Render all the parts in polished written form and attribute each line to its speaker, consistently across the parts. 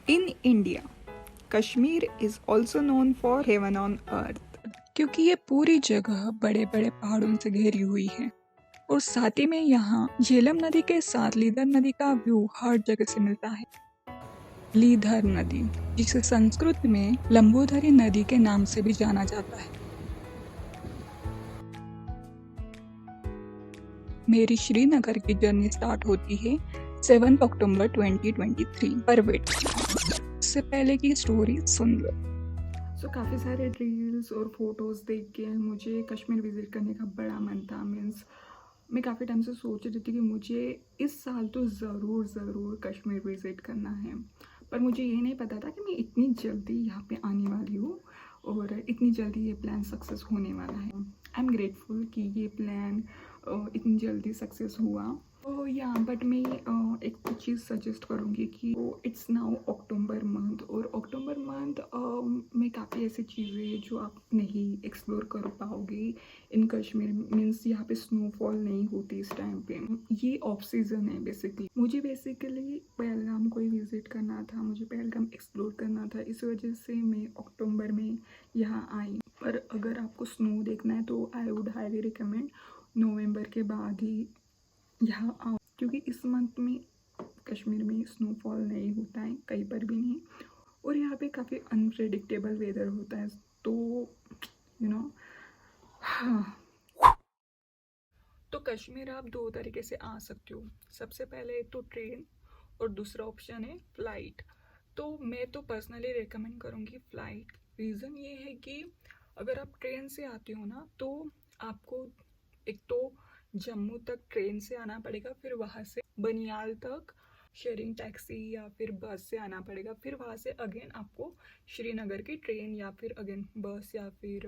Speaker 1: In India, Kashmir is also known for heaven on earth.
Speaker 2: क्योंकि ये पूरी जगह बड़े बड़े पहाड़ों से घिरी हुई है और साथ ही में यहाँ झेलम नदी के साथ लीधर नदी का व्यू हर जगह से मिलता है। लीधर नदी, जिसे संस्कृत में लंबोदरी नदी के नाम से भी जाना जाता है। मेरी श्रीनगर की जर्नी स्टार्ट होती है 7 अक्टूबर 2023 पर वेट इससे पहले की स्टोरी सुन लो।
Speaker 1: काफ़ी सारे रील्स और फोटोज़ देख के मुझे कश्मीर विज़िट करने का बड़ा मन था। मीन्स मैं काफ़ी टाइम से सोच रही थी कि मुझे इस साल तो ज़रूर कश्मीर विज़िट करना है, पर मुझे ये नहीं पता था कि मैं इतनी जल्दी यहाँ पे आने वाली हूँ और इतनी जल्दी ये प्लान सक्सेस होने वाला है। आई एम ग्रेटफुल कि ये प्लान इतनी जल्दी सक्सेस हुआ। तो या बट मैं एक चीज़ सजेस्ट करूँगी कि इट्स नाउ अक्टूबर मंथ और अक्टूबर मंथ में काफ़ी ऐसी चीज़ें हैं जो आप नहीं एक्सप्लोर कर पाओगे इन कश्मीर। मीन्स यहाँ पे स्नोफॉल नहीं होती इस टाइम पे। ये ऑफ सीज़न है बेसिकली। मुझे बेसिकली पहलगाम को ही विज़िट करना था, मुझे पहलगाम एक्सप्लोर करना था, इस वजह से मैं अक्टूबर में यहाँ आई। पर अगर आपको स्नो देखना है तो आई वुड हाईली रिकमेंड नवंबर के बाद ही यहाँ आओ, क्योंकि इस मंथ में कश्मीर में स्नोफॉल नहीं होता है, कहीं पर भी नहीं, और यहाँ पे काफ़ी अनप्रेडिक्टेबल वेदर होता है। तो यू नो हाँ, तो कश्मीर आप दो तरीके से आ सकते हो। सबसे पहले तो ट्रेन और दूसरा ऑप्शन है फ्लाइट। तो मैं तो पर्सनली रेकमेंड करूँगी फ़्लाइट। रीज़न ये है कि अगर आप ट्रेन से आते हो ना तो आपको एक तो जम्मू तक ट्रेन से आना पड़ेगा, फिर वहाँ से बनियाल तक शेयरिंग टैक्सी या फिर बस से आना पड़ेगा, फिर वहाँ से अगेन आपको श्रीनगर की ट्रेन या फिर अगेन बस या फिर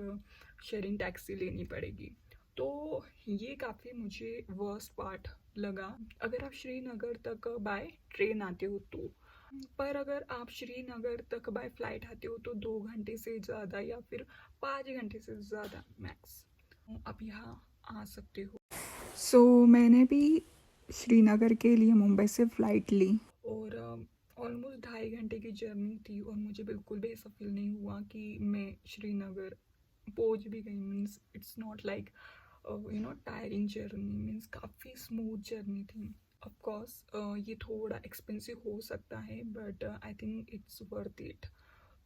Speaker 1: शेयरिंग टैक्सी लेनी पड़ेगी। तो ये काफ़ी मुझे वर्स्ट पार्ट लगा अगर आप श्रीनगर तक बाय ट्रेन आते हो तो। पर अगर आप श्रीनगर तक बाय फ्लाइट आते हो तो 2 घंटे से ज़्यादा या फिर 5 घंटे से ज़्यादा मैक्स आप यहाँ आ सकते हो। मैंने भी श्रीनगर के लिए मुंबई से फ़्लाइट ली और ऑलमोस्ट 2.5 घंटे की जर्नी थी और मुझे बिल्कुल भी ऐसा फील नहीं हुआ कि मैं श्रीनगर पहुँच भी गई। Means it's not like tiring journey, means काफ़ी स्मूथ जर्नी थी। ऑफ कोर्स ये थोड़ा एक्सपेंसिव हो सकता है but I think it's worth it.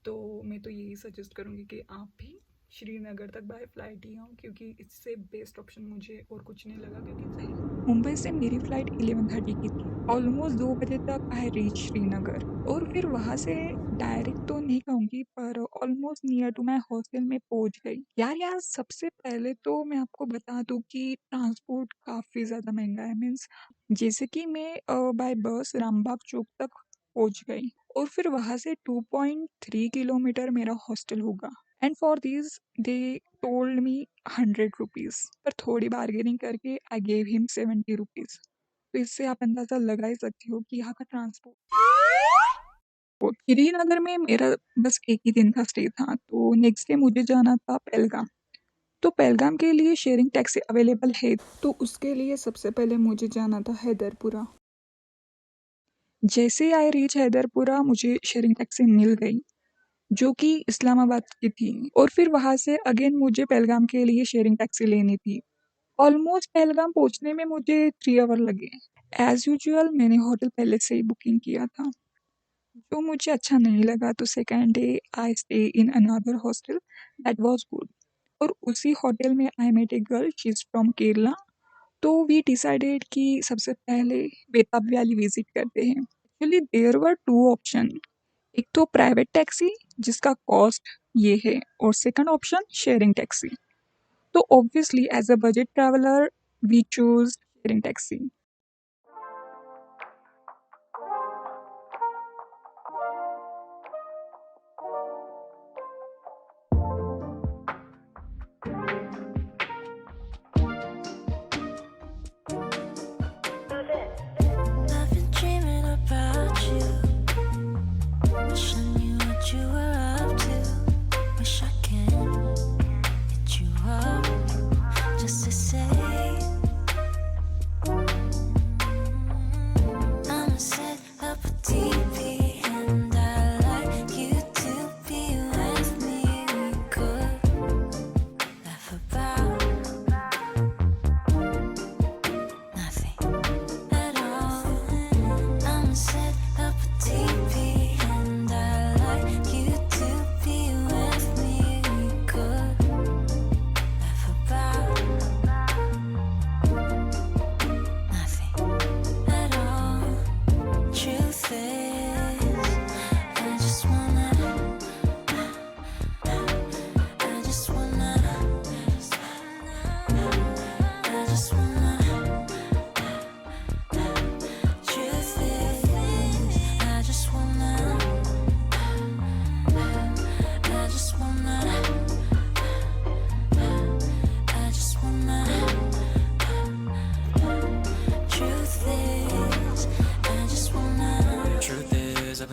Speaker 1: तो मैं तो यही सजेस्ट करूँगी कि आप भी श्रीनगर तक बाय फ्लाइट ही आओ, क्योंकि इससे बेस्ट ऑप्शन मुझे और कुछ नहीं लगा। क्योंकि
Speaker 2: मुंबई से मेरी फ्लाइट 11:30 की थी। ऑलमोस्ट 2 बजे तक आई रीच श्रीनगर और फिर वहाँ से डायरेक्ट तो नहीं कहूँगी पर almost near to my hostel में पहुँच गई। यार सबसे पहले तो मैं आपको बता दूँ कि ट्रांसपोर्ट काफ़ी ज़्यादा महंगा है। मीन्स जैसे कि मैं बाय बस रामबाग चौक तक पहुँच गई और फिर वहाँ से 2.3 किलोमीटर मेरा हॉस्टल होगा and for this they told me 100 rupees, पर थोड़ी बार्गेनिंग करके आई गेव हिम 70 रुपीज़। तो इससे आप अंदाज़ा लगा ही सकते हो कि यहाँ का ट्रांसपोर्ट। श्रीनगर में मेरा बस एक ही दिन का स्टे था, तो नेक्स्ट डे मुझे जाना था पहलगाम। तो पहलगाम के लिए शेयरिंग टैक्सी अवेलेबल है,
Speaker 1: तो उसके लिए सबसे पहले मुझे जाना था हैदरपुरा।
Speaker 2: जैसे ही आई रीच हैदरपुरा मुझे शेयरिंग टैक्सी मिल गई जो कि इस्लामाबाद की थी और फिर वहाँ से अगेन मुझे पहलगाम के लिए शेयरिंग टैक्सी लेनी थी। ऑलमोस्ट पहलगाम पहुँचने में मुझे 3 आवर लगे। एज़ यूजुअल मैंने होटल पहले से ही बुकिंग किया था, जो मुझे अच्छा नहीं लगा, तो second day I stay in another hostel that was good. और उसी होटल में I met a girl, she is from Kerala. तो वी डिसाइडेड कि सबसे पहले बेताब वैली विजिट करते हैं। एक्चुअली देयर वर 2 ऑप्शन, एक तो प्राइवेट टैक्सी जिसका कॉस्ट ये है और सेकंड ऑप्शन शेयरिंग टैक्सी। तो obviously as a budget traveller we choose sharing taxi.
Speaker 3: I've been dreaming about you. Wish I knew what you were up to. Wish I can hit you up just to say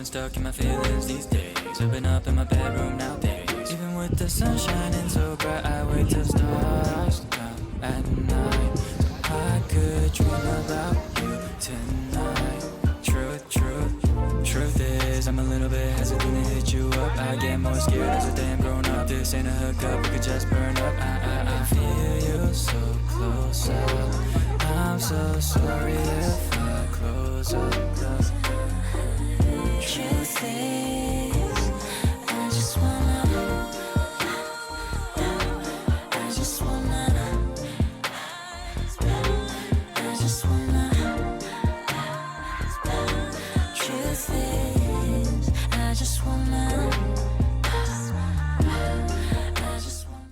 Speaker 3: stuck in my feelings these days. I've been up in my bedroom nowadays. Even with the sun shining so bright, I wait till stars come at night, so I could dream about you tonight. Truth is, I'm a little bit hesitant to hit you up. I get more scared as a damn grown up. This ain't a hookup, we could just burn up. I feel you so close up. I'm so sorry if I close up. Truth is, I just wanna, I just wanna, I just wanna. Truth is, I just wanna, I just wanna.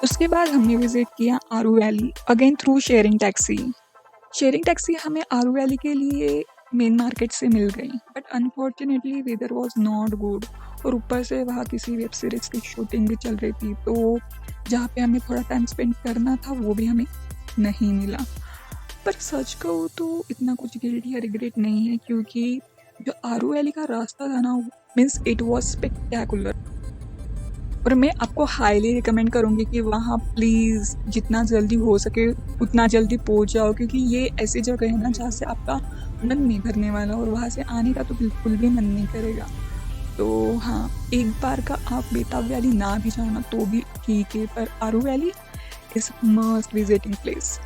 Speaker 2: उसके बाद हमने visit किया Aru valley again through sharing taxi. Sharing taxi हमें Aru valley के लिए main market से मिल गई, but unfortunately weather was not good और ऊपर से वहाँ किसी वेब सीरीज़ की शूटिंग भी चल रही थी, तो जहाँ पे हमें थोड़ा टाइम स्पेंड करना था वो भी हमें नहीं मिला। पर सच कहूँ तो इतना कुछ गिल्टी या रिग्रेट नहीं है, क्योंकि जो आरू वैली का रास्ता था ना, मीन्स इट वाज स्पेक्टेकुलर और मैं आपको हाईली रिकमेंड करूँगी कि वहाँ प्लीज़ जितना जल्दी हो सके उतना जल्दी पहुँच जाओ, क्योंकि ये ऐसी जगह है ना जहाँ से आपका मन नहीं भरने वाला और वहाँ से आने का तो बिल्कुल भी मन नहीं करेगा। तो हाँ, एक बार का आप बेताब वैली ना भी जाना तो भी ठीक है, पर Aru valley is must visiting place.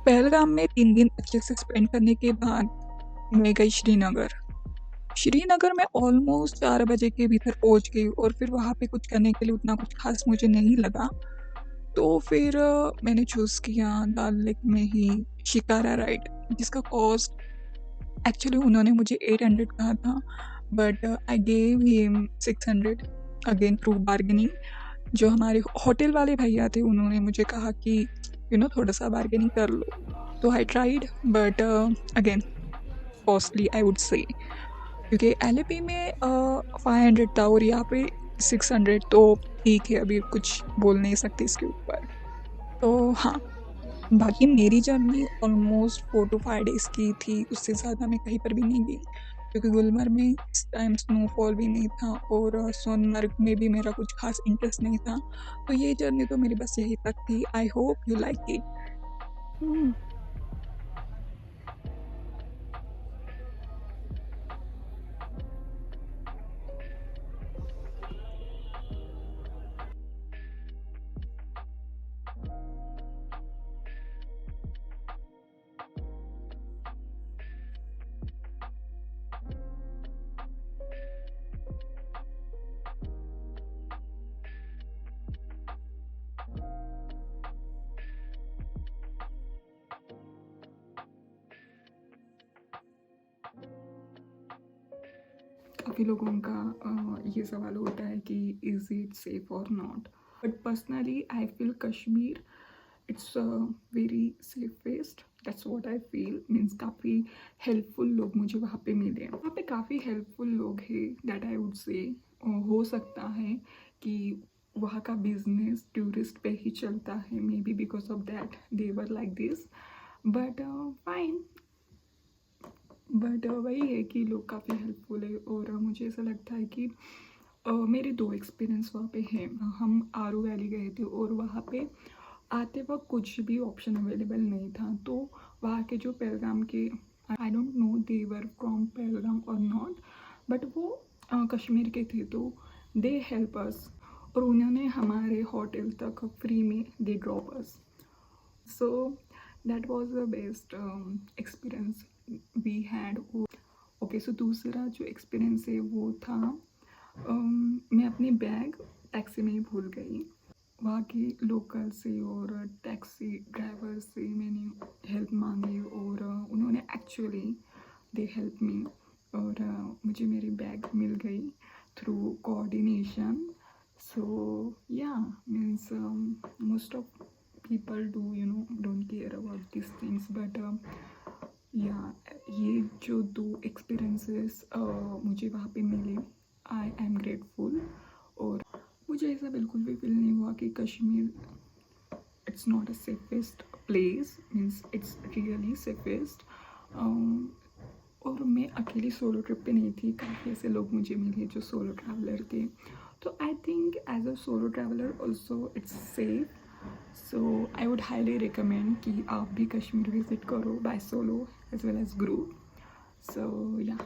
Speaker 2: Pahalgam में 3 दिन अच्छे से स्पेंड करने के बाद मैं गई श्रीनगर। श्रीनगर में ऑलमोस्ट 4 बजे के भीतर पहुंच गई और फिर वहाँ पे कुछ करने के लिए उतना कुछ खास मुझे नहीं लगा, तो फिर मैंने चूज़ किया दाल लेक में ही शिकारा राइड, जिसका कॉस्ट एक्चुअली उन्होंने मुझे 800 कहा था, but I gave him 600 again through bargaining. जो हमारे होटल वाले भैया थे उन्होंने मुझे कहा कि थोड़ा सा बार्गेनिंग कर लो, तो I tried, but again costly I would say, क्योंकि एलएपी में 500 था और यहाँ पे 600, तो ठीक है, अभी कुछ बोल नहीं सकते इसके ऊपर। तो हाँ, बाकी मेरी जर्नी ऑलमोस्ट 4 to 5 डेज़ की थी, उससे ज़्यादा मैं कहीं पर भी नहीं गई, क्योंकि गुलमर्ग में इस टाइम स्नोफॉल भी नहीं था और सोनमर्ग में भी मेरा कुछ खास इंटरेस्ट नहीं था, तो ये जर्नी तो मेरी बस यहीं तक थी। I hope you like it.
Speaker 1: काफ़ी लोगों का ये सवाल होता है कि इज़ इट सेफ और not, but personally I feel Kashmir it's very safest, that's what I feel. Means काफ़ी हेल्पफुल लोग मुझे वहाँ पे मिले, वहाँ पे काफ़ी हेल्पफुल लोग हैं, दैट आई वुड से। हो सकता है कि वहाँ का बिजनेस टूरिस्ट पे ही चलता है, may be because of that they were like this, but fine. But वही है कि लोग काफ़ी हेल्पफुल है, और मुझे ऐसा लगता है कि मेरे 2 एक्सपीरियंस वहाँ पे हैं। हम आरू वैली गए थे और वहाँ पे आते वक्त कुछ भी ऑप्शन अवेलेबल नहीं था, तो वहाँ के जो पहलगाम के, I don't know they were from Pahalgam और नॉट, बट वो कश्मीर के थे, तो दे हेल्प अस, और उन्होंने हमारे होटल तक फ्री में दे drop us. So that was the best experience we had. Okay, so दूसरा जो एक्सपीरियंस है वो था मैं अपनी बैग टैक्सी में ही भूल गई। वहाँ के लोकल से और टैक्सी ड्राइवर से मैंने हेल्प मांगी, और उन्होंने एक्चुअली दे हेल्प मी, और मुझे मेरी बैग मिल गई through coordination. So yeah means most of people do don't care about these things, but या ये जो 2 एक्सपीरियंसेस मुझे वहाँ पे मिले, आई एम ग्रेटफुल। और मुझे ऐसा बिल्कुल भी फील नहीं हुआ कि Kashmir it's not a safest place, means it's really safest. और मैं अकेली सोलो ट्रिप पे नहीं थी, काफ़ी ऐसे लोग मुझे मिले जो सोलो ट्रैवलर थे, तो I think as a solo traveller also it's safe. So I would highly recommend कि आप भी कश्मीर विजिट करो by solo as well as group. So या